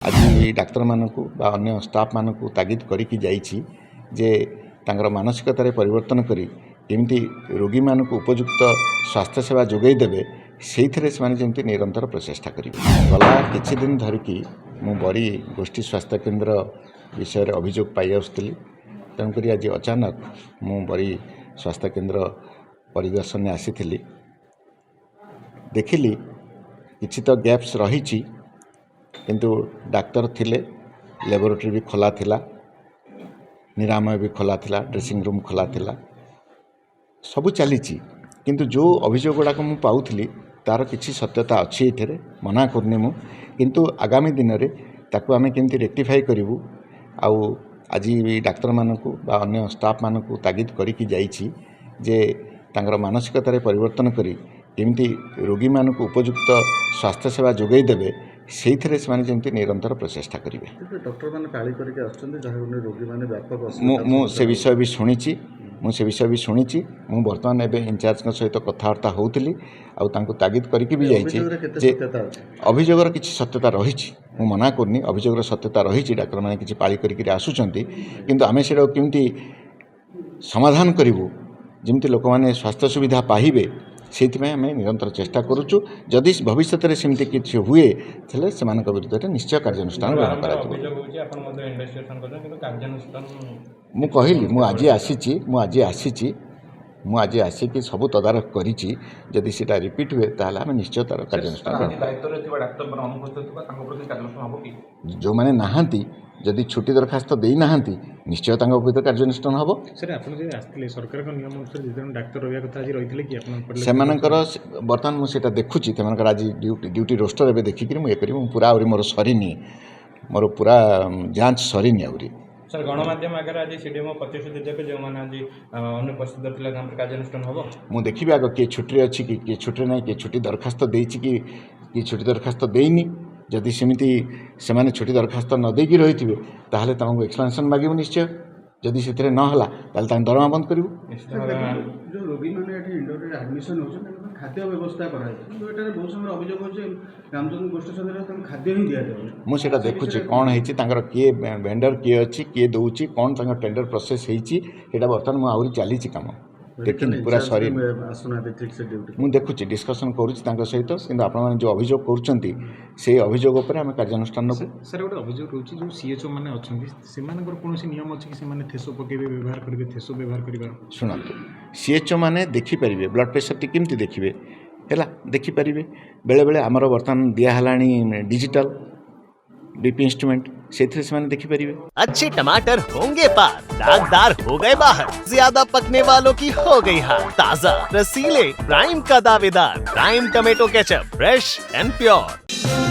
आज डाक्तर मानक अन्य स्टाफ मानक तागिद करके जे मानसिकतार परिवर्तन करी केमती रोगी मानक उपयुक्त स्वास्थ्य सेवा जोगाई देवे से जमी निरंतर प्रचेषा करेंगे। गला किछि दिन धरिकी मु बरी गोष्ठी स्वास्थ्य केन्द्र विषय अभियोग पाई आसुली। तेणुक आज अचानक मु बरी स्वास्थ्य केन्द्र परिदर्शन आसी देखिली किछि तो गैप्स रही किंतु डाक्तर थिले, लैबोरेटरी भी खोला थिला, निरामय भी खोला थिला, ड्रेसिंग रूम खोला थिला, सबू चली किंतु जो अभियोग गुड़ाक मु पाउथली तार किछि सत्यता अच्छी ये मना करनी मु किंतु आगामी दिन में ताकू आमे केमती रेक्टिफाई करूँ। आउ आज डाक्तर मानक अन्य स्टाफ मानक तागिद करके जे मानसिकतार परिवर्तन करी केमती रोगी मानक उपयुक्त स्वास्थ्य सेवा जोगाई देवे से जमी निरंतर प्रचेषा करेंगे। डॉक्टर मैंने पाली करके रोगी मैंने व्यापक मुझे विषय भी शुणी मुझे बर्तमान एवं इंचार्ज सहित कथबार्ता होती तागिद करके भी जाइए अभियोगर किसी सत्यता रही मना करनी अभियोगर सत्यता रही डाक्तर मैंने किसी पाली करके आसुँच किंतु आम से केमती समाधान करूँ जमी लोक मैंने स्वास्थ्य सुविधा पाइबे से आम निरंतर चेष्टा करुचु। जदि भविष्य में सेमती किसी हुए से विरुद्ध निश्चय कार्यानुष्ठान ग्रहण कर मुझे आसिकी सब तदारख करी सीटा रिपीट हुए ताल आम निश्चय तार कार्यानुष्ठान जो मैंने नहांती जदि छुट्टी दरखास्त देना निश्चय विरुद्ध कार्यानुष्ठान हम से बर्तमान मुझे देखुची आज ड्यूटी रोस्टर ए देखिक मुझे पूरा मोर सरीनी मोर पूरा जांच सरीनी आहरी सर गणमाध्यम आगे आज सीडीएमओ प्रतिश्रुति देते जो मैंने आज अनुपस्थित थे कार्यानुष्ठान हम मुझे देखी आग किए छुट्टी अच्छी कि किए छुट्टी ना किए छुट्टी दरखास्त कि छुट्टी दरखास्त देनी जदि सेमती से छुट्टी दरखास्त न देकी रही थे ताहले तुमको एक्सप्लेनेशन मांगू निश्चय जदि से नहला दरमा बंद करूँ। जो रोगी मैंने एडमिशन होती खाद्य व्यवस्था कराए बहुत समय अभियोग हो रामचंद्र गोष्ठी सदर खाद्य ही दि मुझे देखुची कौन है किए वेंडर किए अच्छी किए दौर कौन टेंडर प्रोसेस होता बर्तमान मुझे चली कम देखनी पूरा सरी मुझे देखुची डिस्कसन करुँच सहित कि आप जो अभियोग कर अभियोग आम कार्यानुष्ठान सर गोटे अभियोग रोचे जो सीएचओ मैंने अच्छा कौन नियम अच्छी कि थेसो पकेबे व्यवहार करेंगे थेसो व्यवहार कर शुणु सीएचओ मैंने देखिपारे ब्लड प्रेशर केमती देखिए है देखिपारे बेले बेले आमर बर्तमान दिहला डिजिटल बीपी इंस्ट्रूमेंट से देखिपारे। अच्छे टमाटर होंगे पार, दागदार हो गए बाहर, ज्यादा पकने वालों की हो गई हार। ताजा रसीले प्राइम का दावेदार prime tomato ketchup, fresh and pure.